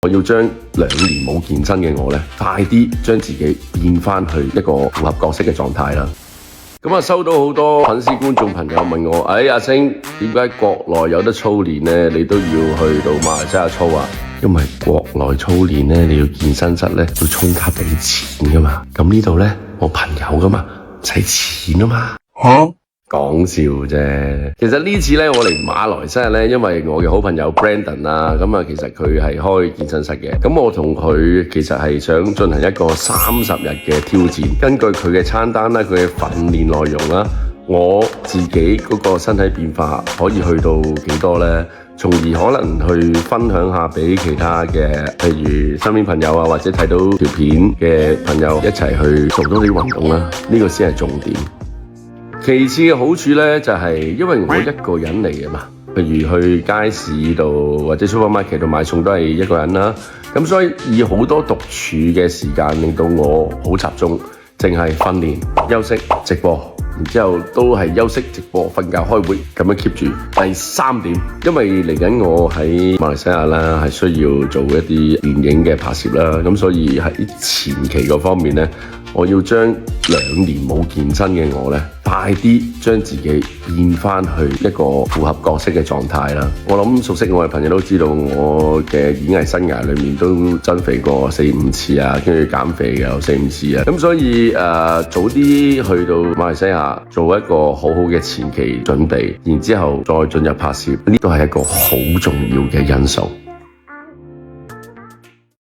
我要將2年冇健身嘅我呢，快啲將自己變返去一個符合角色嘅狀態啦。咁啊，收到好多粉絲觀眾朋友問我，阿星點解國內有得操練呢？你都要去到馬來西亞操啊？因為國內操練呢，你要健身室呢，要充卡俾錢噶嘛。咁呢度呢，我朋友噶嘛，使錢啊嘛。講笑啫。其實呢次呢，我嚟馬來西亞呢，因為我嘅好朋友 Brandon 啊，咁啊，其實佢係開健身室嘅。咁我同佢其實係想進行一個30日嘅挑戰。根據佢嘅餐單啦，佢嘅訓練內容啦，我自己嗰個身體變化可以去到幾多呢？從而可能去分享下俾其他嘅，譬如身邊朋友啊，或者睇到條片嘅朋友一齊去做多啲運動啦。呢個先係重點。其次嘅好處呢，就係因為我一個人嚟嘅嘛，譬如去街市度或者 supermarket 度買餸都係一個人啦，咁所以以好多獨處嘅時間令到我好集中，淨係訓練、休息、直播，然之後都係休息、直播、瞓覺、開會咁樣 keep 住。第3點，因為嚟緊我喺馬來西亞啦，係需要做一啲電影嘅拍攝啦，咁所以喺前期嗰方面呢，我要將2年冇健身嘅我呢，快啲將自己變返去一個符合角色嘅狀態啦。我諗熟悉我嘅朋友都知道，我嘅演藝生涯裏面都增肥過4-5次啊，跟住減肥有4-5次啊。咁所以早啲去到馬來西亞做一個好好嘅前期準備，然之後再進入拍攝，呢個係一個好重要嘅因素。